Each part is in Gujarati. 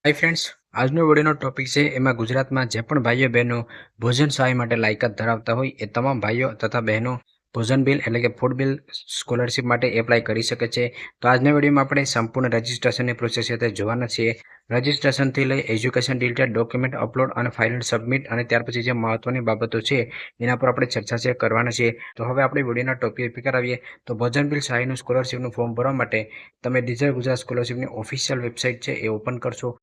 हाय फ्रेंड्स, આજનો વિડિયોનો ટોપિક છે એમાં ગુજરાતમાં જે પણ ભાઈઓ બહેનો ભોજન સહાય માટે લાયકાત ધરાવતા હોય એ તમામ ભાઈઓ તથા બહેનો ભોજન બિલ એટલે કે ફૂડ બિલ સ્કોલરશિપ માટે એપ્લાય કરી શકે છે. તો આજના વિડીયોમાં આપણે સંપૂર્ણ રજિસ્ટ્રેશનની પ્રોસેસ છે તે જોવાના છીએ. રજિસ્ટ્રેશનથી લઈ એજ્યુકેશન ડિટેલ, ડોક્યુમેન્ટ અપલોડ અને ફાઇલ સબમિટ અને ત્યાર પછી જે મહત્વની બાબતો છે એના પર આપણે ચર્ચા છે કરવાના છીએ. તો હવે આપણે વિડીયોના ટોપિક પર આવીએ. તો ભોજન બિલ સહાયનું સ્કોલરશિપનું ફોર્મ ભરવા માટે તમે ડિજિટલ ગુજરાત સ્કોલરશિપની ઓફિશિયલ વેબસાઇટ છે એ ઓપન કરશો.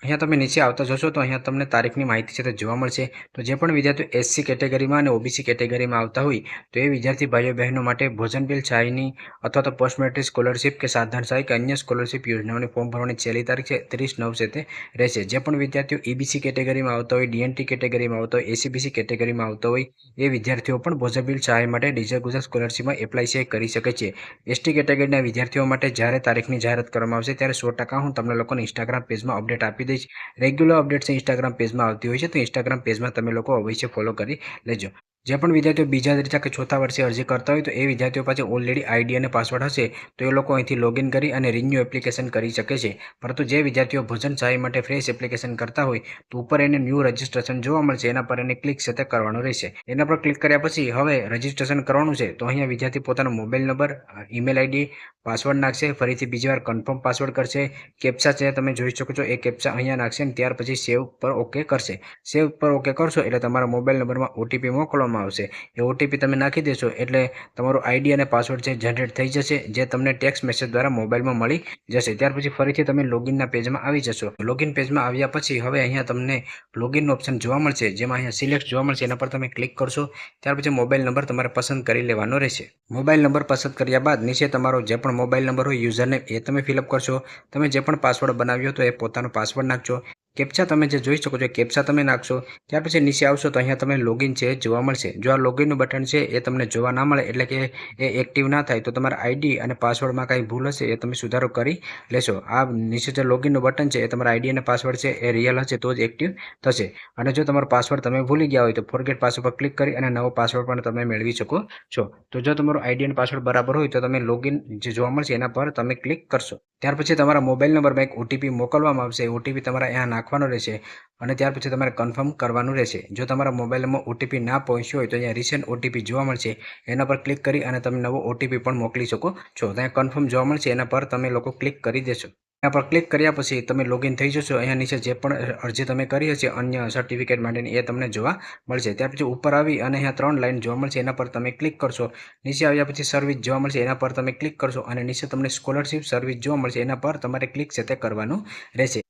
અહીંયા તમે નીચે આવતા જોશો તો અહીંયા તમને તારીખની માહિતી છે તે જોવા મળશે. તો જે પણ વિદ્યાર્થીઓ એસસી કેટેગરીમાં અને ઓબીસી કેટેગરીમાં આવતા હોય તો એ વિદ્યાર્થી ભાઈઓ બહેનો માટે ભોજન બિલ સહાયની અથવા તો પોસ્ટ મેટ્રિક સ્કોલરશિપ કે સાધારણ સહાય કે અન્ય સ્કોલરશિપ યોજનાઓની ફોર્મ ભરવાની છેલ્લી તારીખ છે 30/9 છે તે રહેશે. જે પણ વિદ્યાર્થીઓ ઈબીસી કેટેગરીમાં આવતા હોય, ડીએનટી કેટેગરીમાં આવતા હોય, એસીબીસી કેટેગરીમાં આવતા હોય એ વિદ્યાર્થીઓ પણ ભોજન બિલ સહાય માટે ડિજિટલ ગુજરાત સ્કોલરશિપમાં એપ્લાય છે કરી શકે છે. એસટી કેટેગરીના વિદ્યાર્થીઓ માટે જ્યારે તારીખની જાહેરાત કરવામાં આવશે ત્યારે 100% હું તમને લોકોને ઇન્સ્ટાગ્રામ પેજમાં અપડેટ આપી દઈશ. રેગ્યુલર અપડેટ્સ ઇન્સ્ટાગ્રામ પેજમાં આવતી હોય છે, તો ઇન્સ્ટાગ્રામ પેજમાં તમે લોકો અવશ્ય ફોલો કરી લેજો. જે પણ વિદ્યાર્થીઓ બીજા, ત્રીજા કે ચોથા વર્ષે અરજી કરતા હોય તો એ વિદ્યાર્થીઓ પાસે ઓલરેડી આઈડી અને પાસવર્ડ હશે તો એ લોકો અહીંથી લોગિન કરી અને રિન્યુ એપ્લિકેશન કરી શકે છે. પરંતુ જે વિદ્યાર્થીઓ ભોજન સહાય માટે ફ્રેશ એપ્લિકેશન કરતા હોય તો ઉપર એને ન્યૂ રજિસ્ટ્રેશન જોવા મળશે, એના પર એને ક્લિક છે તે કરવાનું રહેશે. એના પર ક્લિક કર્યા પછી હવે રજિસ્ટ્રેશન કરવાનું છે તો અહીંયા વિદ્યાર્થી પોતાનો mobile number, email ID, password નાખશે, ફરીથી બીજી વાર કન્ફર્મ પાસવર્ડ કરશે, કેપ્ચા છે તમે જોઈ શકો છો એ કેપ્ચા અહીંયા નાખશે અને ત્યાર પછી સેવ પર ઓકે કરશે. સેવ પર ઓકે કરશો એટલે તમારા મોબાઈલ નંબરમાં ઓટીપી મોકલવામાં આવશે. એ ઓટીપી તમે નાખી દેશો એટલે તમારું આઈડી અને પાસવર્ડ છે જનરેટ થઈ જશે, જે તમને ટેક્સ્ટ મેસેજ દ્વારા મોબાઈલમાં મળી જશે. ત્યાર પછી ફરીથી તમે લોગિનના પેજમાં આવી જશો. લોગિન પેજમાં આવ્યા પછી હવે અહીંયા તમને લોગિનનો ઓપ્શન જોવા મળશે, જેમાં અહીંયા સિલેક્ટ જોવા મળશે, એના પર તમે ક્લિક કરશો. ત્યાર પછી મોબાઈલ નંબર તમારે પસંદ કરી લેવાનો રહેશે. મોબાઈલ નંબર પસંદ કર્યા બાદ નીચે તમારો જે પણ મોબાઈલ નંબર હોય યુઝરનેમ એ તમે ફિલઅપ કરશો. તમે જે પણ પાસવર્ડ બનાવ્યો તો એ પોતાનો પાસવર્ડ નાખજો. કેપ્ચા તમે જે જોઈ શકો છો કેપ્ચા તમે નાખશો. ત્યાર પછી નીચે આવશો તો અહીંયા તમે લોગિન છે જોવા મળશે. જો આ લોગિનનું બટન છે એ તમને જોવા ના મળે એટલે કે એ એક્ટિવ ના થાય તો તમારા આઈડી અને પાસવર્ડમાં કાંઈ ભૂલ હશે એ તમે સુધારો કરી લેશો. આ નીચે જે લોગિનનું બટન છે એ તમારા આઈડી અને પાસવર્ડ છે એ રિયલ હશે તો જ એક્ટિવ થશે. અને જો તમારો પાસવર્ડ તમે ભૂલી ગયા હોય તો ફોરગેટ પાસવર્ડ પર ક્લિક કરી અને નવો પાસવર્ડ પણ તમે મેળવી શકો છો. તો જો તમારો આઈડી અને પાસવર્ડ બરાબર હોય તો તમે લોગિન જે જોવા મળશે એના પર તમે ક્લિક કરશો. ત્યાર પછી તમારા મોબાઈલ નંબરમાં એક ઓટીપી મોકલવામાં આવશે. ઓટીપી તમારા અહીંયા નાખવાનો રહેશે અને ત્યાર પછી તમારે કન્ફર્મ કરવાનું રહેશે. જો તમારા મોબાઈલમાં ઓટીપી ના પહોંચ્યો હોય તો અહીંયા રિસેન્ટ ઓટીપી જોવા મળશે, એના પર ક્લિક કરી અને તમે નવો ઓટીપી પણ મોકલી શકો છો. ત્યાં કન્ફર્મ જોવા મળશે, એના પર તમે લોકો ક્લિક કરી દેશો. એના પર ક્લિક કર્યા પછી તમે લોગિન થઈ જશો. અહીંયા નીચે જે પણ અરજી તમે કરી હશે અન્ય સર્ટિફિકેટ માટેની એ તમને જોવા મળશે. ત્યાર પછી ઉપર આવી અને અહીંયા 3 લાઈન જોવા મળશે, એના પર તમે ક્લિક કરશો. નીચે આવ્યા પછી સર્વિસ જોવા મળશે, એના પર તમે ક્લિક કરશો અને નીચે તમને સ્કોલરશિપ સર્વિસ જોવા મળશે, એના પર તમારે ક્લિક છે તે કરવાનું રહેશે.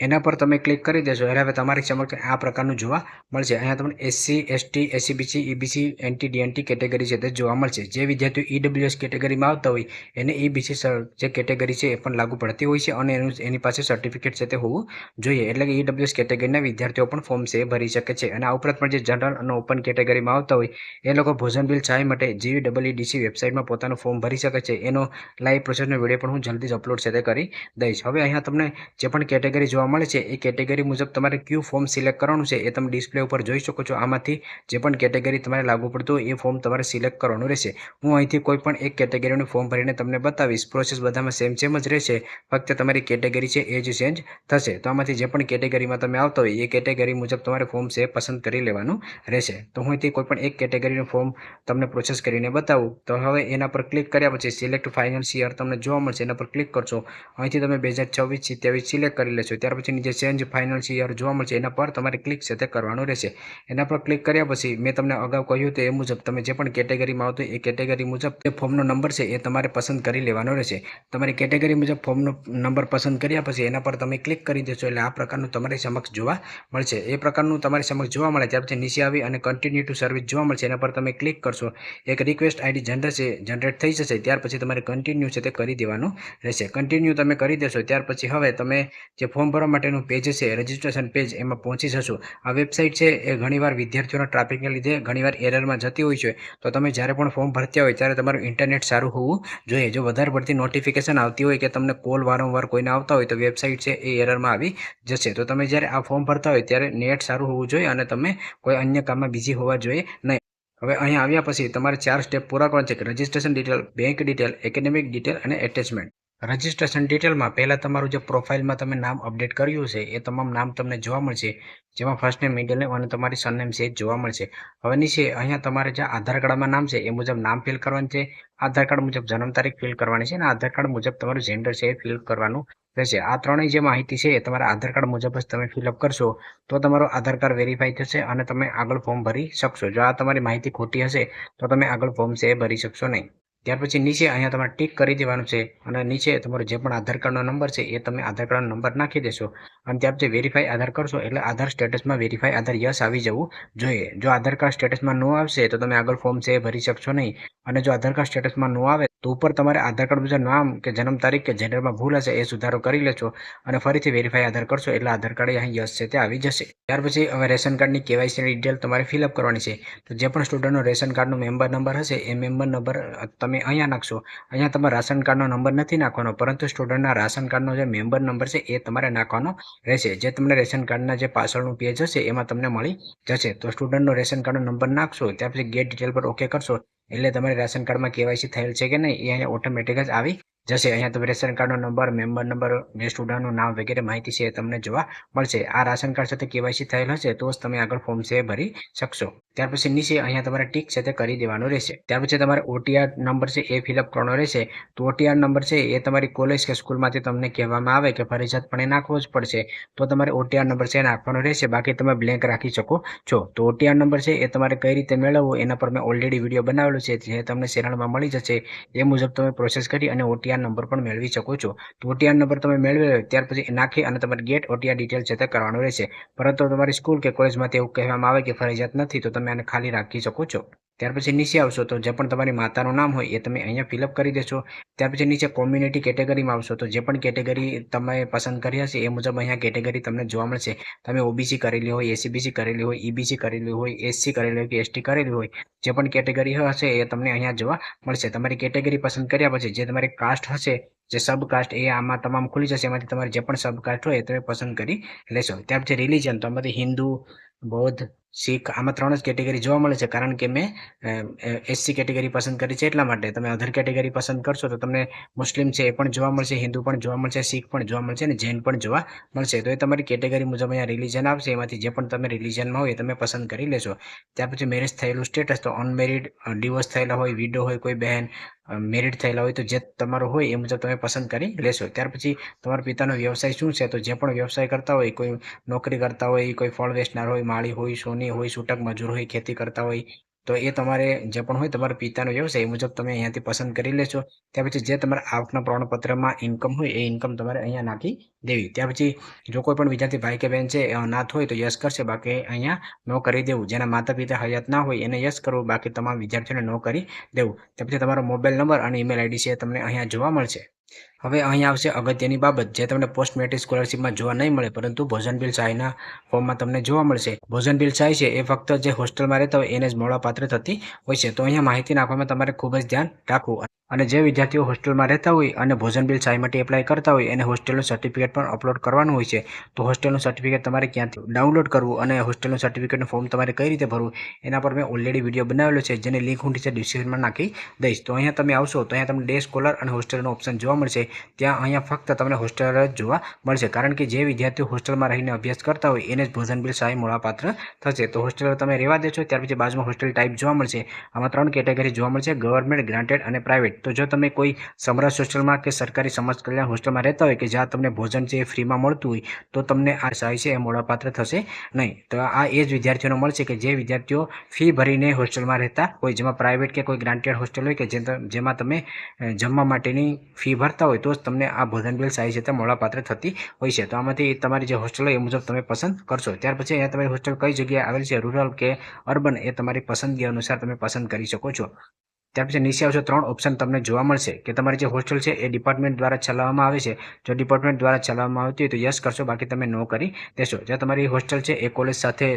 એના પર તમે ક્લિક કરી દેશો એટલે હવે તમારી સમક્ષ આ પ્રકારનું જોવા મળશે. અહીંયા તમને SC, ST, SEBC, EBC, એનટી, DNT category છે તે જોવા મળશે. જે વિદ્યાર્થીઓ ઈડબ્લ્યુએસ કેટેગરીમાં આવતા હોય એને ઈબીસી જે કેટેગરી છે એ પણ લાગુ પડતી હોય છે અને એની પાસે સર્ટિફિકેટ છે તે હોવું જોઈએ. એટલે કે ઈડબ્લ્યુએસ કેટેગરીના વિદ્યાર્થીઓ પણ ફોર્મ છે ભરી શકે છે. અને આ ઉપરાંત પણ જે જનરલ અને ઓપન કેટેગરીમાં આવતા હોય એ લોકો ભોજન બિલ સહાય માટે GEEDC વેબસાઇટમાં પોતાનું ફોર્મ ભરી શકે છે. એનો લાઈવ પ્રોસેસનો વિડીયો પણ હું જલ્દી જ અપલોડ છે તે કરી દઈશ. હવે અહીંયા તમને જે પણ કેટેગરી જોવા મળે છે એ કેટેગરી મુજબ તમારે કયું ફોર્મ સિલેક્ટ કરવાનું છે એ તમે ડિસ્પ્લે ઉપર જોઈ શકો છો. આમાંથી જે પણ કેટેગરી તમારે લાગુ પડતું હોય એ ફોર્મ તમારે સિલેક્ટ કરવાનું રહેશે. હું અહીંથી કોઈ પણ એક કેટેગરીનું ફોર્મ ભરીને તમને બતાવીશ. પ્રોસેસ બધામાં સેમ જ રહેશે, ફક્ત તમારી કેટેગરી છે એ જ ચેન્જ થશે. તો આમાંથી જે પણ કેટેગરીમાં તમે આવતા હોય એ કેટેગરી મુજબ તમારે ફોર્મ છે પસંદ કરી લેવાનું રહેશે. તો હું અહીંથી કોઈ પણ એક કેટેગરીનું ફોર્મ તમને પ્રોસેસ કરીને બતાવું. તો હવે એના પર ક્લિક કર્યા પછી સિલેક્ટ ફાઇનાન્સ યર તમને જોવા મળશે, એના પર ક્લિક કરશો. અહીંથી તમે 2026-27 સિલેક્ટ કરી લેશો. ત્યાર પછી નીચે ચેન્જ ફાઇનાન્સ યર જોવા મળશે, એના પર તમારે ક્લિક છે તે કરવાનું રહેશે. એના પર ક્લિક કર્યા પછી મેં તમને અગાઉ કહ્યું તે મુજબ તમે જે પણ કેટેગરીમાં આવતો એ કેટેગરી મુજબ જે ફોર્મનો નંબર છે એ તમારે પસંદ કરી લેવાનો રહેશે. તમારી કેટેગરી મુજબ ફોર્મનો નંબર પસંદ કર્યા પછી એના પર તમે ક્લિક કરી દેશો એટલે આ પ્રકારનું તમારી સમક્ષ જોવા મળશે. એ પ્રકારનું તમારી સમક્ષ જોવા મળે ત્યાર પછી નીચે આવી અને કન્ટિન્યુ ટુ સર્વિસ જોવા મળશે, એના પર તમે ક્લિક કરશો. એક રિક્વેસ્ટ આઈડી જનરેટ થઈ જશે. ત્યાર પછી તમારે કન્ટિન્યુ છે તે કરી દેવાનું રહેશે. કન્ટિન્યુ તમે કરી દેશો ત્યાર પછી હવે તમે જે ફોર્મ ભરવા માટેનું પેજ છે રજિસ્ટ્રેશન પેજ એમાં પહોંચી જશો. આ વેબસાઇટ છે એ ઘણીવાર વિદ્યાર્થીઓના ટ્રાફિકને લીધે ઘણીવાર એરરમાં જતી હોય છે. તો તમે જ્યારે પણ ફોર્મ ભરતા હોય ત્યારે તમારું ઇન્ટરનેટ સારું હોવું જોઈએ. જો વધારે પડતી નોટિફિકેશન આવતી હોય કે તમને કોલ વારંવાર કોઈને આવતા હોય તો વેબસાઇટ છે એ એરરમાં આવી જશે. તો તમે જ્યારે આ ફોર્મ ભરતા હોય ત્યારે નેટ સારું હોવું જોઈએ અને તમે કોઈ અન્ય કામમાં બિઝી હોવા જોઈએ નહીં. હવે અહીંયા આવ્યા પછી તમારે 4 સ્ટેપ પૂરા કરવાના છે કે registration detail, bank detail, academic detail અને એટેચમેન્ટ. રજિસ્ટ્રેશન ડિટેલમાં પહેલાં તમારું જે પ્રોફાઇલમાં તમે નામ અપડેટ કર્યું છે એ તમામ નામ તમને જોવા મળશે, જેમાં ફર્સ્ટ નેમ, મિડલ નેમ અને તમારી સરનેમ છે એ જોવા મળશે. હવે નીચે અહીંયા તમારે જે આધાર કાર્ડમાં નામ છે એ મુજબ નામ ફિલ કરવાનું છે, આધાર કાર્ડ મુજબ જન્મ તારીખ ફિલ કરવાની છે અને આધાર કાર્ડ મુજબ તમારું જેન્ડર છે એ ફિલ કરવાનું રહેશે. આ ત્રણેય જે માહિતી છે એ તમારા આધાર કાર્ડ મુજબ જ તમે ફિલઅપ કરશો તો તમારું આધાર કાર્ડ વેરીફાઈ થશે અને તમે આગળ ફોર્મ ભરી શકશો. જો આ તમારી માહિતી ખોટી હશે તો તમે આગળ ફોર્મ છે એ ભરી શકશો નહીં. ત્યાર પછી નીચે અહીંયા તમારે ટિક કરી દેવાનું છે અને નીચે તમારો જે પણ આધાર કાર્ડનો નંબર છે એ તમે આધાર કાર્ડનો નંબર નાખી દેશો અને ત્યાર પછી વેરીફાઈ આધાર કરશો એટલે આધાર સ્ટેટસમાં વેરીફાઈ આધાર યસ આવી જવું જોઈએ. જો આધાર કાર્ડ સ્ટેટસમાં નો આવશે તો તમે આગળ ફોર્મ છે એ ભરી શકશો નહીં અને જો આધાર કાર્ડ સ્ટેટસમાં નો આવે તો ઉપર તમારે આધાર કાર્ડ મુજબ નામ કે જન્મ તારીખ કે જેન્ડરમાં ભૂલ હશે એ સુધારો કરી લેશો અને ફરીથી વેરીફાઈ આધાર કરશો એટલે આધાર કાર્ડ અહીં યસ છે તે આવી જશે. ત્યાર પછી હવે રેશન કાર્ડની કેવાયસીની ડિટેલ તમારે ફિલઅપ કરવાની છે. તો જે પણ સ્ટુડન્ટનો રેશન કાર્ડનો મેમ્બર નંબર હશે એ મેમ્બર નંબર તમે અહીંયા નાખશો. અહીંયા તમારે રાશન કાર્ડનો નંબર નથી નાખવાનો, પરંતુ સ્ટુડન્ટના રાશન કાર્ડનો જે મેમ્બર નંબર છે એ તમારે નાખવાનો રહેશે. જે તમને રેશન કાર્ડના જે પાછળનું પેજ હશે એમાં તમને મળી જશે. તો સ્ટુડન્ટનો રેશન કાર્ડનો નંબર નાખશો, ત્યાર પછી ગેટ ડિટેલ પર ઓકે કરશો એટલે તમારે રેશન કાર્ડમાં કેવાયસી થયેલ છે કે નહીં એ અહીંયા ઓટોમેટિક જ આવી જશે. અહીંયા તમે રેશન કાર્ડનો નંબર, મેમ્બર નંબર, જે સ્ટુડન્ટનું નામ વગેરે માહિતી છે એ તમને જોવા મળશે. આ રાશન કાર્ડ સાથે કેવાયસી થયેલ હશે તો જ તમે આગળ ફોર્મ છે એ ભરી શકશો. ત્યાર પછી નીચે અહીંયા તમારે ટીક છે તે કરી દેવાનું રહેશે. ત્યાર પછી તમારે OTR નંબર છે એ ફિલઅપ કરવાનો રહેશે. તો OTR નંબર છે એ તમારી કોલેજ કે સ્કૂલમાંથી તમને કહેવામાં આવે કે ફરજિયાતપણે નાખવો જ પડશે તો તમારે OTR નંબર છે નાખવાનો રહેશે, બાકી તમે બ્લેન્ક રાખી શકો છો. તો OTR નંબર છે એ તમારે કઈ રીતે મેળવવો એના પર મેં ઓલરેડી વિડીયો બનાવેલો છે જે તમને ચેનલમાં મળી જશે. એ મુજબ તમે પ્રોસેસ કરી અને OTR નંબર પણ મેળવી શકો છો. તો OTR નંબર તમે મેળવી ત્યાર પછી નાખી અને તમારે ગેટ OTR ડિટેલ છે તે કરવાનું રહેશે. પરંતુ તમારી સ્કૂલ કે કોલેજમાંથી એવું કહેવામાં આવે કે ફરજિયાત નથી તો તમે આને ખાલી રાખી શકો છો. ત્યાર પછી નીચે આવશો તો જે પણ તમારી માતાનું નામ હોય એ તમે અહીંયા ફિલઅપ કરી દેશો. ત્યાર પછી નીચે કોમ્યુનિટી કેટેગરીમાં આવશો તો જે પણ કેટેગરી તમે પસંદ કરી હશે એ મુજબ અહીંયા કેટેગરી તમને જોવા મળશે. તમે OBC કરેલી હોય, SCBC કરેલી હોય, EBC કરેલી હોય, SC કરેલી હોય કે ST કરેલી હોય, જે પણ કેટેગરી હશે એ તમને અહીંયા જોવા મળશે. તમારી કેટેગરી પસંદ કર્યા પછી જે તમારી કાસ્ટ હશે, જે સબ કાસ્ટ એ આમાં તમામ ખુલી જશે. એમાંથી તમારે જે પણ સબ કાસ્ટ હોય એ તમે પસંદ કરી લેશો. ત્યાર પછી રિલિજન તો આમાંથી હિન્દુ, બૌદ્ધ, શીખ આમાં 3 જ કેટેગરી જોવા મળે છે, કારણ કે મેં SC કેટેગરી પસંદ કરી છે એટલા માટે. તમે અધર કેટેગરી પસંદ કરશો તો તમને મુસ્લિમ છે એ પણ જોવા મળશે, હિન્દુ પણ જોવા મળશે, શીખ પણ જોવા મળશે અને જૈન પણ જોવા મળશે. તો એ તમારી કેટેગરી મુજબ અહીંયા રિલિજન આવશે, એમાંથી જે પણ તમે રિલિજનમાં હોય એ તમે પસંદ કરી લેશો. ત્યાર પછી મેરેજ થયેલું સ્ટેટસ તો અનમેરિડ, ડિવોર્સ થયેલા હોય, વિડો હોય કોઈ બહેન, મેરિડ થયેલા હોય તો જે તમારો હોય એ મુજબ તમે પસંદ કરી લેશો. ત્યાર પછી તમારા પિતાનો વ્યવસાય શું છે, તો જે પણ વ્યવસાય કરતા હોય, કોઈ નોકરી કરતા હોય, કોઈ ફળ વેચનાર હોય, માળી હોય, સોની હોય, છૂટક મજૂર હોય, ખેતી કરતા હોય, તો એ તમારે જે પણ હોય તમારા પિતાનો વ્યવસાય એ મુજબ તમે અહીંયાથી પસંદ કરી લેશો. ત્યાર પછી જે તમારા આવકના પ્રમાણપત્રમાં ઇન્કમ હોય એ ઇન્કમ તમારે અહીંયા નાખી દેવી. ત્યાર પછી જો કોઈ પણ વિદ્યાર્થી ભાઈ કે બહેન છે એ અનાથ હોય તો યસ કરશે, બાકી અહીંયા નો કરી દેવું. જેના માતા પિતા હયાત ના હોય એને યસ કરવું, બાકી તમામ વિદ્યાર્થીઓને નો કરી દેવું. ત્યાર પછી તમારો મોબાઈલ નંબર અને ઈમેલ આઈડી છે તમને અહીંયા જોવા મળશે. હવે અહીંયા આવશે અગત્યની બાબત જે તમને પોસ્ટ મેટ્રિક સ્કોલરશીપમાં જોવા નહીં મળે, પરંતુ ભોજન બિલ સહાયના ફોર્મમાં તમને જોવા મળશે. ભોજન બિલ સહાય છે એ ફક્ત જે હોસ્ટેલમાં રહેતા હોય એને જ મળવાપાત્ર થતી હોય છે. તો અહીંયા માહિતી નાખવામાં તમારે ખૂબ જ ધ્યાન રાખવું. અને જે વિદ્યાર્થીઓ હોસ્ટેલમાં રહેતા હોય અને ભોજન બિલ સહાય માટે એપ્લાય કરતા હોય એને હોસ્ટેલનું સર્ટિફિકેટ પણ અપલોડ કરવાનું હોય છે. તો હોસ્ટેલનું સર્ટિફિકેટ તમારે ક્યાંથી ડાઉનલોડ કરવું અને હોસ્ટેલનું સર્ટિફિકેટનું ફોર્મ તમારે કઈ રીતે ભરવું એના પર મેં ઓલરેડી વિડીયો બનાવેલો છે, જેની લિંક હું નીચે ડિસ્ક્રિપ્શનમાં નાખી દઈશ. તો અહીંયા તમે આવશો તો અહીંયા તમને ડે સ્કોલર અને હોસ્ટેલનો ઓપ્શન જોવા મળશે. ત્યાં અહીંયા ફક્ત તમને હોસ્ટેલ જ જોવા મળશે, કારણ કે જે વિદ્યાર્થીઓ હોસ્ટેલમાં રહીને અભ્યાસ કરતા હોય એને જ ભોજન બિલ સહાય મળવાપાત્ર થશે. તો હોસ્ટેલ તમે રહેવા દેશો. ત્યાર પછી બાજુમાં હોસ્ટેલ ટાઈપ જોવા મળશે. આમાં 3 કેટેગરી જોવા મળશે, ગવર્મેન્ટ, ગ્રાન્ટેડ અને પ્રાઇવેટ. તો જો તમે કોઈ સમરસ હોસ્ટેલમાં કે સરકારી સમાજ કલ્યાણ હોસ્ટેલમાં રહેતા હોય કે જ્યાં તમને ભોજન છે એ ફ્રીમાં મળતું હોય તો તમને આ સહાય છે એ મળવાપાત્ર થશે નહીં. તો આ એ જ વિદ્યાર્થીઓને મળશે કે જે વિદ્યાર્થીઓ ફી ભરીને હોસ્ટેલમાં રહેતા હોય, જેમાં પ્રાઇવેટ કે કોઈ ગ્રાન્ટેડ હોસ્ટેલ હોય કે જેમાં તમે જમવા માટેની ફી ભરતા હોય તો જ તમને આ ભોજન બિલ સહાય છે તે મળવાપાત્ર થતી હોય છે. તો આમાંથી તમારી જે હોસ્ટેલ હોય એ મુજબ તમે પસંદ કરશો. ત્યાર પછી અહીંયા તમારી હોસ્ટેલ કઈ જગ્યાએ આવેલ છે, રૂરલ કે અર્બન, એ તમારી પસંદગી અનુસાર તમે પસંદ કરી શકો છો. ત્યાર પછી નીચે આવશે 3 ઓપ્શન તમને જોવા મળશે કે તમારી જે હોસ્ટેલ છે એ ડિપાર્ટમેન્ટ દ્વારા ચલાવવામાં આવે છે. જો ડિપાર્ટમેન્ટ દ્વારા ચલાવવામાં આવતી હોય તો યસ કરશો, બાકી તમે નો કરી દેશો. જો તમારી હોસ્ટેલ છે એ કોલેજ સાથે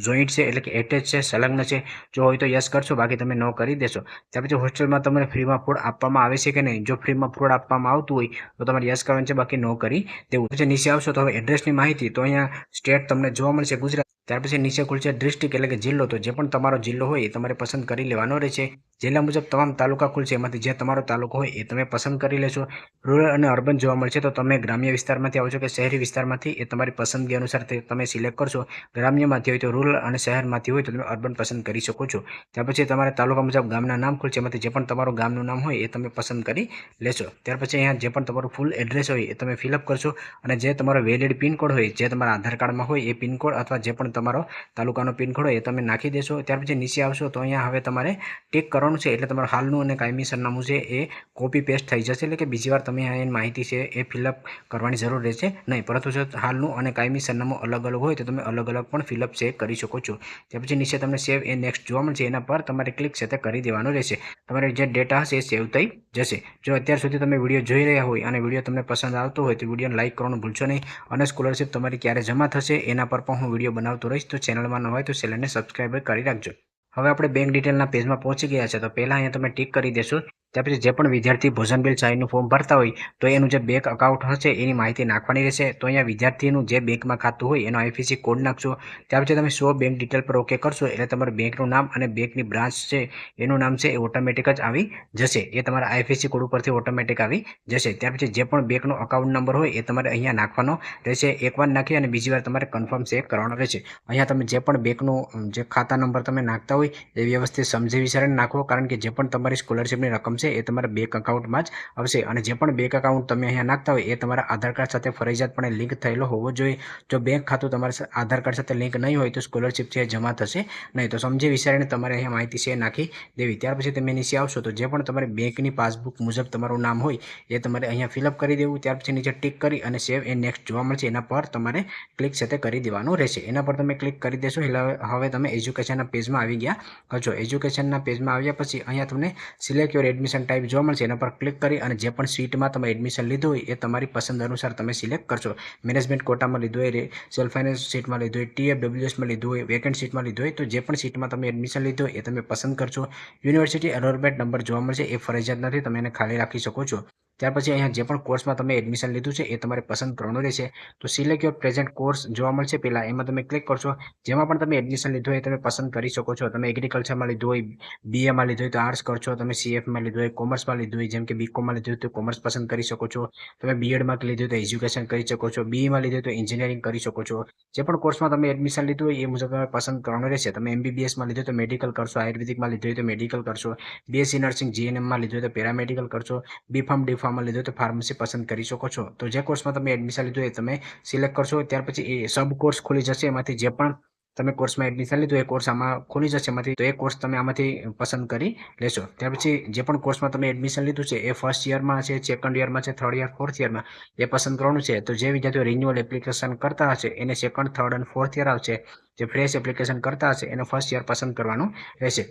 જોઈન્ટ છે એટલે કે એટેચ છે, સંલગ્ન છે, જો હોય તો યસ કરશો, બાકી તમે નો કરી દેશો. ત્યાર પછી હોસ્ટેલમાં તમને ફ્રીમાં ફૂડ આપવામાં આવે છે કે નહીં, જો ફ્રીમાં ફૂડ આપવામાં આવતું હોય તો તમારે યસ કરવાનું છે, બાકી નો કરી દેવું. પછી નીચે આવશો તો હવે એડ્રેસની માહિતી, તો અહીંયા સ્ટેટ તમને જોવા મળશે ગુજરાત. ત્યાર પછી નીચે ખુલશે ડિસ્ટ્રિક્ટ એટલે કે જિલ્લો. તો જે પણ તમારો જિલ્લો હોય એ તમારે પસંદ કરી લેવાનો રહેશે. જિલ્લા મુજબ તમામ તાલુકા ખુલશે, એમાંથી જે તમારો તાલુકો હોય એ તમે પસંદ કરી લેશો. રૂરલ અને અર્બન જોવા મળશે, તો તમે ગ્રામ્ય વિસ્તારમાંથી આવો છો કે શહેરી વિસ્તારમાંથી, એ તમારી પસંદગી અનુસાર તમે સિલેક્ટ કરશો. ગ્રામ્યમાંથી હોય તો રૂરલ અને શહેરમાંથી હોય તો તમે અર્બન પસંદ કરી શકો છો. ત્યાર પછી તમારે તાલુકા મુજબ ગામના નામ ખુલશે, એમાંથી જે પણ તમારું ગામનું નામ હોય એ તમે પસંદ કરી લેશો. ત્યાર પછી અહીંયા જે પણ તમારું ફૂલ એડ્રેસ હોય એ તમે ફિલઅપ કરશો, અને જે તમારો વેલિડ પિનકોડ હોય, જે તમારા આધાર કાર્ડમાં હોય એ પિનકોડ અથવા જે પણ તમારો તાલુકાનો પિનકોડ હોય એ તમે નાખી દેશો. ત્યાર પછી નીચે આવશો તો અહીંયા હવે તમારે ટિક કરવાનું છે, એટલે તમારું હાલનું અને કાયમી સરનામું છે એ કોપી પેસ્ટ થઈ જશે, એટલે કે બીજી વાર તમે અહીં માહિતી છે એ ફિલઅપ કરવાની જરૂર રહેશે નહીં. પરંતુ જો હાલનું અને કાયમી સરનામું અલગ અલગ હોય તો તમે અલગ અલગ પણ ફિલઅપ છે કરી શકો છો. ત્યાર પછી નીચે તમને સેવ એ નેક્સ્ટ જોવા મળશે, એના પર તમારે ક્લિક છે તે કરી દેવાનું રહેશે. તમારે જે ડેટા હશે એ સેવ થઈ જશે. જો અત્યાર સુધી તમે વિડીયો જોઈ રહ્યા હોય અને વિડીયો તમને પસંદ આવતો હોય તો વિડીયોને લાઇક કરવાનું ભૂલશો નહીં, અને સ્કોલરશિપ તમારી ક્યારે જમા થશે એના પર પણ હું વિડીયો બનાવતો રહીશ. તો ચેનલમાં ન હોય તો ચેનલને સબસ્ક્રાઈબ કરી રાખજો. હવે આપણે બેંક ડિટેલના પેજમાં પહોંચી ગયા છે, તો પહેલાં અહીંયા તમે ટિક કરી દેશો. ત્યાર પછી જે પણ વિદ્યાર્થી ભોજન બિલ સહાયનું ફોર્મ ભરતા હોય તો એનું જે બેંક અકાઉન્ટ હશે એની માહિતી નાખવાની રહેશે. તો અહીંયા વિદ્યાર્થીનું જે બેંકમાં ખાતું હોય એનો આઈએફએસસી કોડ નાખશો. ત્યાર પછી તમે શો બેંક ડિટેલ પર ઓકે કરશો, એટલે તમારું બેંકનું નામ અને બેંકની બ્રાન્ચ છે એનું નામ છે એ ઓટોમેટિક જ આવી જશે. એ તમારા આઈએફએસસી કોડ ઉપરથી ઓટોમેટિક આવી જશે. ત્યાર પછી જે પણ બેંકનો અકાઉન્ટ નંબર હોય એ તમારે અહીંયા નાખવાનો રહેશે. એકવાર નાખી અને બીજી વાર તમારે કન્ફર્મ ચેક કરવાનો રહેશે. અહીંયા તમે જે પણ બેંકનું જે ખાતા નંબર તમે નાખતા હોય એ વ્યવસ્થિત સમજી વિચારીને નાખો, કારણ કે જે પણ તમારી સ્કોલરશિપની રકમ છે એ તમારા બેંક અકાઉન્ટમાં જ આવશે. અને જે પણ બેંક અકાઉન્ટ તમે અહીંયા નાખતા હોય એ તમારા આધાર કાર્ડ સાથે ફરજિયાતપણે લિંક થયેલો હોવો જોઈએ. જો બેંક ખાતું તમારા આધાર કાર્ડ સાથે લિંક નહીં હોય તો સ્કોલરશિપ છે જમા થશે નહીં. તો સમજી વિચારીને તમારે અહીંયા માહિતી છે નાખી દેવી. ત્યાર પછી તમે નીચે આવશો તો જે પણ તમારી બેંકની પાસબુક મુજબ તમારું નામ હોય એ તમારે અહીંયા ફિલઅપ કરી દેવું. ત્યાર પછી નીચે ટિક કરી અને સેવ એ નેક્સ્ટ જોવા મળશે, એના પર તમારે ક્લિક સાથે કરી દેવાનું રહેશે. એના પર તમે ક્લિક કરી દેશો એટલે હવે તમે એજ્યુકેશનના પેજમાં આવી ગયા છો. એજ્યુકેશનના પેજમાં આવ્યા પછી અહીંયા તમને સિલેક્ટ યોર એડમિશન ટાઈપ જોવા મળશે, એના પર ક્લિક કરી અને જે પણ સીટમાં તમે એડમિશન લીધું હોય એ તમારી પસંદ અનુસાર તમે સિલેક્ટ કરશો. મેનેજમેન્ટ કોટામાં લીધું હોય, સેલ્ફ ફાઇનાન્સ સીટમાં લીધું હોય, TFWSમાં લીધું હોય, વેકેન્ટ સીટમાં લીધું હોય, તો જે પણ સીટમાં તમે એડમિશન લીધું હોય એ તમે પસંદ કરશો. યુનિવર્સિટી એનરોલમેન્ટ નંબર જોવા મળશે, એ ફરજિયાત નથી, તમે એને ખાલી રાખી શકો છો. ત્યાર પછી અહીંયા જે પણ કોર્સમાં તમે એડમિશન લીધું છે એ તમારે પસંદ કરવાનું રહેશે. તો સિલેક્ટ યોર પ્રેઝન્ટ કોર્સ જોવા મળશે, પહેલાં એમાં તમે ક્લિક કરશો. જેમાં પણ તમે એડમિશન લીધું હોય તમે પસંદ કરી શકો છો. તમે એગ્રીકલ્ચરમાં લીધું હોય, BAમાં લીધું હોય તો આર્ટ્સ કરશો, તમે CFમાં લીધું હોય, કોમર્સમાં લીધું હોય જેમ કે BCOMમાં લીધું હોય તો કોમર્સ પસંદ કરી શકો છો. તમે BEdમાં લીધું હોય તો એજ્યુકેશન કરી શકો છો. BEમાં લીધું હોય તો એન્જિનિયરિંગ કરી શકો છો. જે પણ કોર્સમાં તમે એડમિશન લીધું હોય એ મુજબ તમે પસંદ કરવાનું રહેશે. તમે MBBSમાં લીધું હોય તો મેડિકલ કરશો, આયુર્વેદિકમાં લીધું હોય તો મેડિકલ કરશો, BSc નર્સિંગ GNMમાં લીધું હોય તો પેરામેડિકલ કરશો, B.Pharm D.Pharmમાં લીધું હોય તો ફાર્મસી પસંદ કરી શકો છો. તો જે કોર્સમાં તમે એડમિશન લીધું હોય એ તમે સિલેક્ટ કરશો. ત્યાર પછી એ સબ કોર્સ ખુલી જશે, એમાંથી જે પણ તમે કોર્સમાં એડમિશન લીધું એ કોર્સ આમાં ખુલી જશે એમાંથી, તો એ કોર્સ તમે આમાંથી પસંદ કરી લેશો. ત્યાર પછી જે પણ કોર્સમાં તમે એડમિશન લીધું છે એ ફર્સ્ટ યરમાં છે, સેકન્ડ યરમાં છે, થર્ડ યર, ફોર્થ યરમાં એ પસંદ કરવાનું છે. તો જે વિદ્યાર્થીઓ રિન્યુઅલ એપ્લિકેશન કરતા હશે એને સેકન્ડ, થર્ડ અને ફોર્થ યર આવશે. જે ફ્રેશ એપ્લિકેશન કરતા હશે એને ફર્સ્ટ યર પસંદ કરવાનું રહેશે.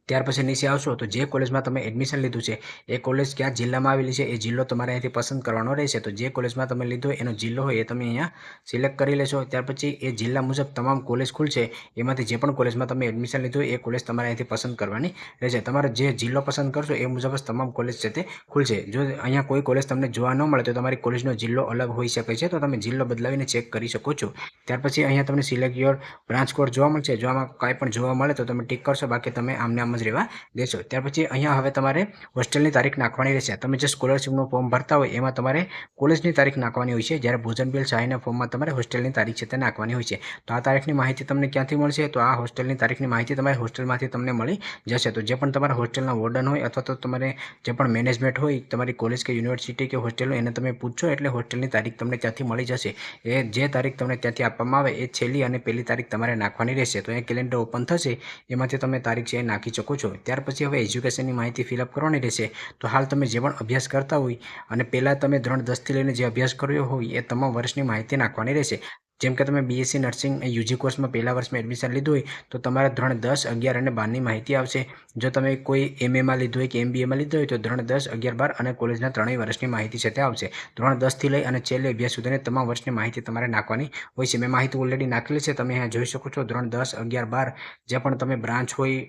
ત્યાર પછી નીચે આવશો તો જે કોલેજમાં તમે એડમિશન લીધું છે એ કોલેજ ક્યાં જિલ્લામાં આવેલી છે એ જિલ્લો તમારે અહીંથી પસંદ કરવાનો રહેશે. તો જે કોલેજમાં તમે લીધો એનો જિલ્લો હોય એ તમે અહીંયા સિલેક્ટ કરી લેશો. ત્યાર પછી એ જિલ્લા મુજબ તમામ કોલેજ ખુલશે, એમાંથી જે પણ કોલેજમાં તમે એડમિશન લીધું હોય એ કોલેજ તમારે અહીંથી પસંદ કરવાની રહેશે. તમારે જે જિલ્લો પસંદ કરશો એ મુજબ જ તમામ કોલેજ છે તે ખુલશે. જો અહીંયા કોઈ કોલેજ તમને જોવા ન મળે તો તમારી કોલેજનો જિલ્લો અલગ હોઈ શકે છે, તો તમે જિલ્લો બદલાવીને ચેક કરી શકો છો. ત્યાર પછી અહીંયા તમને સિલેક્ટ યોર બ્રાન્ચ કોડ જોવા મળશે. જો આમાં કાંઈ પણ જોવા મળે તો તમે ટિક કરશો, બાકી તમે આમને આમ જ રહેવા દેશો. ત્યાર પછી અહીંયા હવે તમારે હોસ્ટેલની તારીખ નાખવાની રહેશે. તમે જે સ્કોલરશિપનું ફોર્મ ભરતા હોય એમાં તમારે કોલેજની તારીખ નાખવાની હોય છે, જ્યારે ભોજન બિલ સહાયના ફોર્મમાં તમારે હોસ્ટેલની તારીખ છે તે નાખવાની હોય છે. તો આ તારીખની માહિતી તમને ક્યાંથી મળશે? તો આ હોસ્ટેલની તારીખની માહિતી તમારી હોસ્ટેલમાંથી તમને મળી જશે. તો જે પણ તમારા હોસ્ટેલના વોર્ડન હોય અથવા તો તમારે જે પણ મેનેજમેન્ટ હોય તમારી કોલેજ કે યુનિવર્સિટી કે હોસ્ટેલનો, એને તમે પૂછો એટલે હોસ્ટેલની તારીખ તમને ત્યાંથી મળી જશે. એ જે તારીખ તમને ત્યાંથી આપવામાં આવે એ છેલ્લી અને પહેલી તારીખ તમારે નાખવાની રહેશે. તો એ કેલેન્ડર ઓપન થશે, એમાંથી તમે તારીખ છે એ નાખી શકો છો. ત્યાર પછી હવે એજ્યુકેશનની માહિતી ફિલઅપ કરવાની રહેશે. તો હાલ તમે જે પણ અભ્યાસ કરતા હોય અને પહેલાં તમે ધોરણ 10થી લઈને જે અભ્યાસ કર્યો હોય એ તમામ વર્ષની માહિતી નાખવાની રહેશે. જેમ કે તમે BSc નર્સિંગ UG કોર્સમાં પહેલા વર્ષમાં એડમિશન લીધું હોય તો તમારે ધોરણ 10, 11 અને 12ની માહિતી આવશે. જો તમે કોઈ MAમાં લીધું હોય કે MBAમાં લીધું હોય તો ધોરણ 10, 11, 12 અને કોલેજના ત્રણેય વર્ષની માહિતી છે તે આવશે. ધોરણ 10થી લઈ અને છેલ્લે અભ્યાસ સુધીની તમામ વર્ષની માહિતી તમારે નાખવાની હોય છે. મેં માહિતી ઓલરેડી નાખેલી છે, તમે અહીંયા જોઈ શકો છો. ધોરણ 10, 11, 12 જે પણ તમે બ્રાન્ચ હોય,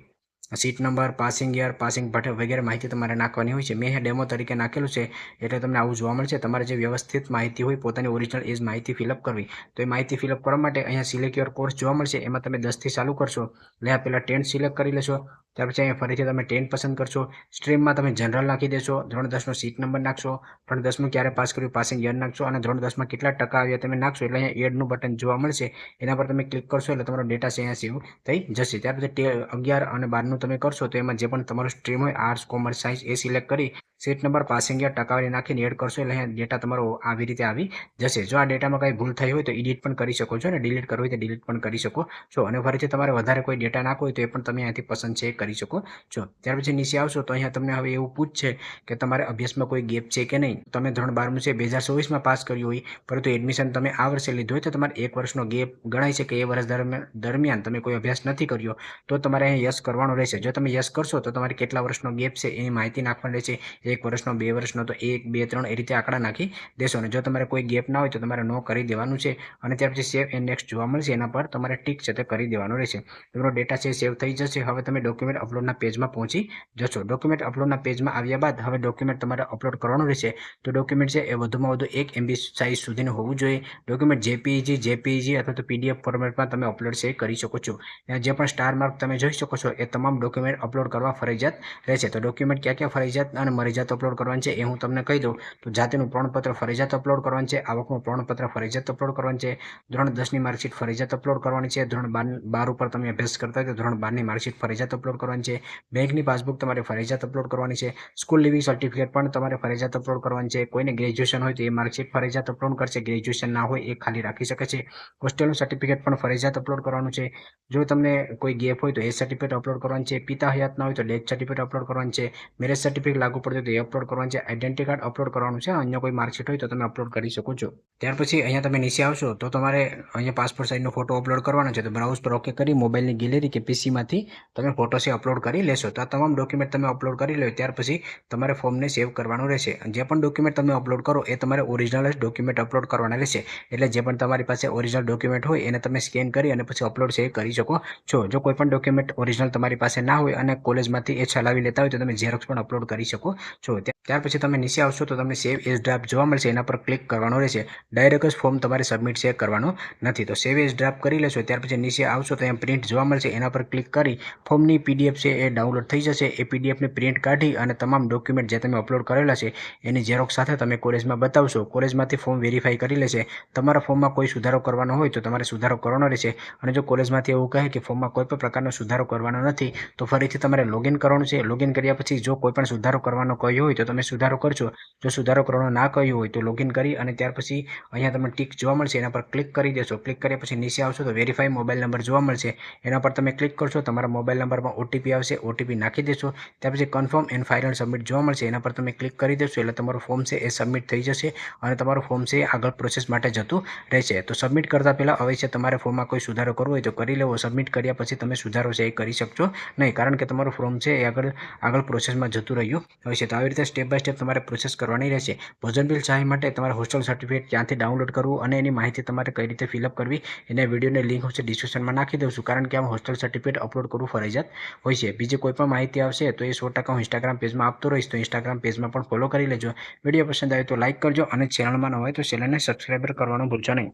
seat number, passing year, passing Bhatt વગેરે માહિતી તમારે નાખવાની હોય છે. મેં અહીંયા ડેમો તરીકે નાખેલું છે એટલે તમને આવું જોવા મળશે. તમારે જે વ્યવસ્થિત માહિતી હોય પોતાની ઓરિજિનલ એ જ માહિતી ફિલઅપ કરવી. તો એ માહિતી ફિલઅપ કરવા માટે અહીંયા સિલેક્ટ યોર કોર્સ જોવા મળશે, એમાં તમે 10થી ચાલુ કરશો એટલે આ પહેલાં 10 સિલેક્ટ કરી લેશો. ત્યાર પછી અહીંયા ફરીથી તમે 10 પસંદ કરશો. સ્ટ્રીમમાં તમે જનરલ નાખી દેશો. ધોરણ 10નો સીટ નંબર નાખશો. ધોરણ 10નું ક્યારે પાસ કર્યું, પાસિંગ યર નાખશો અને ધોરણ 10માં કેટલા ટકા આવ્યા તમે નાખશો. એટલે અહીંયા એડનું બટન જોવા મળશે, એના પર તમે ક્લિક કરશો એટલે તમારો ડેટા છે અહીંયા સેવ થઈ જશે. ત્યાર પછી 11 અને 12નું તમે કરશો તો એમાં જે પણ તમારું સ્ટ્રીમ હોય, આર્ટ્સ, કોમર્સ, સાયન્સ, એ સિલેક્ટ કરી સીટ નંબર, પાસિંગ યર, ટકાવારી નાખીને એડ કરશો એટલે અહીંયા ડેટા તમારો આવી રીતે આવી જશે. જો આ ડેટામાં કંઈ ભૂલ થઈ હોય તો એડિટ પણ કરી શકો છો અને ડિલીટ કરવું હોય તો ડિલીટ પણ કરી શકો છો. અને ફરીથી તમારે વધારે કોઈ ડેટા નાખવો હોય તો એ પણ તમે અહીંયાથી પસંદ છે કરી શકો છો. ત્યાર પછી નીચે આવશો તો અહીંયા તમને હવે એવું પૂછશે કે તમારે અભ્યાસમાં કોઈ ગેપ છે કે નહીં. તમે ધોરણ 12નું છે 2024માં પાસ કર્યું હોય, પરંતુ એડમિશન તમે આ વર્ષે લીધું હોય તો તમારે 1 વર્ષનો ગેપ ગણાય છે કે એ વર્ષ દરમિયાન તમે કોઈ અભ્યાસ નથી કર્યો તો તમારે અહીંયા યસ કરવાનું રહેશે. જો તમે યસ કરશો તો તમારે કેટલા વર્ષનો ગેપ છે એની માહિતી નાખવાની રહેશે. 1 વર્ષનો, 2 વર્ષનો, તો 1, 2, 3 એ રીતે આંકડા નાખી દેશો. અને જો તમારે કોઈ ગેપ ના હોય તો તમારે નો કરી દેવાનું છે. અને ત્યાર પછી સેવ એન્ડ નેક્સ્ટ જોવા મળશે, એના પર તમારે ટીક છે તે કરી દેવાનું રહેશે. તમારો ડેટા છે સેવ થઈ જશે. હવે તમે ડોક્યુમેન્ટ અપલોડના પેજમાં પહોંચી જશો. ડોક્યુમેન્ટ અપલોડના પેજમાં આવ્યા બાદ હવે ડોક્યુમેન્ટ તમારે અપલોડ કરવાનું રહેશે. તો ડોક્યુમેન્ટ છે એ વધુમાં વધુ 1 MB સાઇઝ સુધીનું હોવું જોઈએ. ડોક્યુમેન્ટ JPEG અથવા તો PDF ફોર્મેટમાં તમે અપલોડ છે કરી શકો છો. જે પણ સ્ટાર માર્ક તમે જોઈ શકો છો એ તમામ ડોક્યુમેન્ટ અપલોડ કરવા ફરજિયાત રહેશે. તો ડોક્યુમેન્ટ ક્યાં ક્યાં ફરજિયાત અને મરજિયાત અપલોડ કરવાનું છે એ હું તમને કહી દઉં. તો જાતિનું પ્રમાણપત્ર ફરજિયાત અપલોડ કરવાનું છે. આવકનું પ્રમાણપત્ર ફરજિયાત અપલોડ કરવાનું છે. ધોરણ 10ની માર્કશીટ ફરજિયાત અપલોડ કરવાની છે. ધોરણ 12 ઉપર તમે અભ્યાસ કરતા હોય તો ધોરણ 12ની માર્કશીટ ફરજિયાત અપલોડ કરવાની છે. બેંકની પાસબુક તમારે ફરજિયાત અપલોડ કરવાની છે. સ્કૂલ લિવિંગ સર્ટિફિકેટ પણ તમારે ફરજિયાત અપલોડ કરવાની છે. કોઈને ગ્રેજ્યુએશન હોય તો એ માર્કશીટ ફરજિયાત અપલોડ કરશે. ગ્રેજ્યુએશન ના હોય એ ખાલી રાખી શકે છે. હોસ્ટેલનું સર્ટિફિકેટ પણ ફરજિયાત અપલોડ કરવાનું છે. જો તમને કોઈ ગેપ હોય તો એ સર્ટિફિકેટ અપલોડ કરવાનું છે. પિતા હયાત ના હોય તો ડેથ સર્ટિફિકેટ અપલોડ કરવાનું છે. મેરેજ સર્ટિફિકેટ લાગુ પડતું હોય તો એ અપલોડ કરવાનું છે. આઈડેન્ટિટી કાર્ડ અપલોડ કરવાનું છે. અન્ય કોઈ માર્કશીટ હોય તો તમે અપલોડ કરી શકો છો. ત્યાર પછી અહીંયા તમે નીચે આવશો તો તમારે અહીંયા પાસપોર્ટ સાઇઝનો ફોટો અપલોડ કરવાનો છે. તો બ્રાઉઝ પર ઓકે કરી મોબાઈલની ગેલેરી કે પીસીમાંથી તમે ફોટો છે અપલોડ કરી લેશો. તો આ તમામ ડોક્યુમેન્ટ તમે અપલોડ કરી લો ત્યાર પછી તમારે ફોર્મને સેવ કરવાનું રહેશે. જે પણ ડોક્યુમેન્ટ તમે અપલોડ કરો એ તમારે ઓરિજિનલ જ ડોક્યુમેન્ટ અપલોડ કરવાના રહેશે. એટલે જે પણ તમારી પાસે ઓરિજિનલ ડોક્યુમેન્ટ હોય એને તમે સ્કેન કરી અને પછી અપલોડ છે કરી શકો છો. જો કોઈ પણ ડોક્યુમેન્ટ ઓરિજિનલ તમારી પાસે ના હોય અને કોલેજમાંથી એ ચલાવી લેતા હોય તો તમે ઝેરોક્સ પણ અપલોડ કરી શકો છો. ત્યાર પછી તમે નીચે આવશો તો તમને સેવ એઝ ડ્રાફ્ટ જોવા મળશે, એના પર ક્લિક કરવાનું રહેશે. ડાયરેક્ટ જ ફોર્મ તમારે સબમિટ છે કરવાનું નથી. તો સેવ એઝ ડ્રાફ્ટ કરી લેશો. ત્યાર પછી નીચે આવશો તો અહીંયા પ્રિન્ટ જોવા મળશે, એના પર ક્લિક કરી ફોર્મની PDF છે એ ડાઉનલોડ થઈ જશે. એ PDFને પ્રિન્ટ કાઢી અને તમામ ડોક્યુમેન્ટ જે તમે અપલોડ કરેલા છે એની ઝેરોક્સ સાથે તમે કોલેજમાં બતાવશો. કોલેજમાંથી ફોર્મ વેરીફાઈ કરી લેશે. તમારા ફોર્મમાં કોઈ સુધારો કરવાનો હોય તો તમારે સુધારો કરવાનો રહેશે. અને જો કોલેજમાંથી એવું કહે કે ફોર્મમાં કોઈ પણ પ્રકારનો સુધારો કરવાનો નથી તો ફરીથી તમારે લોગિન કરવાનું છે. લોગિન કર્યા પછી જો કોઈ પણ સુધારો કરવાનો કહ્યું હોય તો તમે સુધારો કરશો. જો સુધારો કરવાનો ના કહ્યું હોય તો લોગિન કરી અને ત્યાર પછી અહીંયા તમને ટીક જોવા મળશે, એના પર ક્લિક કરી દેશો. ક્લિક કર્યા પછી નીચે આવશો તો વેરીફાઈ મોબાઈલ નંબર જોવા મળશે, એના પર તમે ક્લિક કરશો. તમારા મોબાઈલ નંબરમાં OTP આવશે, OTP નાખી દેશો. ત્યાર પછી કન્ફર્મ એન્ડ ફાઇનલ સબમિટ જોવા મળશે, એના પર તમે ક્લિક કરી દેશો. એટલે તમારું ફોર્મ છે એ સબમિટ થઈ જશે અને તમારું ફોર્મ છે આગળ પ્રોસેસ માટે જતું રહેશે. તો સબમિટ કરતાં પહેલાં અવશ્ય તમારે ફોર્મમાં કોઈ સુધારો કરવો હોય તો કરી લેવો. સબમિટ કર્યા પછી તમે સુધારો છે એ કરી શકશો નહીં, કારણ કે તમારું ફોર્મ છે એ આગળ પ્રોસેસમાં જતું રહ્યું હોય છે. તો આવી રીતે સ્ટેપ બાય સ્ટેપ તમારે પ્રોસેસ કરવાની રહેશે. ભોજન બિલ સહાય માટે તમારે હોસ્ટેલ સર્ટિફિકેટ ક્યાંથી ડાઉનલોડ કરવું અને એની માહિતી તમારે કઈ રીતે ફિલઅપ કરવી એના વિડીયોની લિંક હું ડિસ્ક્રિપ્શનમાં નાખી દઉં છું, કારણ કે આમ હોસ્ટેલ સર્ટિફિકેટ અપલોડ કરવું ફરજિયાત હોય છે. બીજી કોઈ પણ માહિતી આવશે તો એ 100% હું ઇન્સ્ટાગ્રામ પેજમાં આપતો રહીશ, તો ઇન્સ્ટાગ્રામ પેજમાં પણ ફોલો કરી લેજો. વિડીયો પસંદ આવે તો લાઇક કરજો અને ચેનલમાં ન હોય તો ચેનલને સબસ્ક્રાઈબર કરવાનું ભૂલશો નહીં.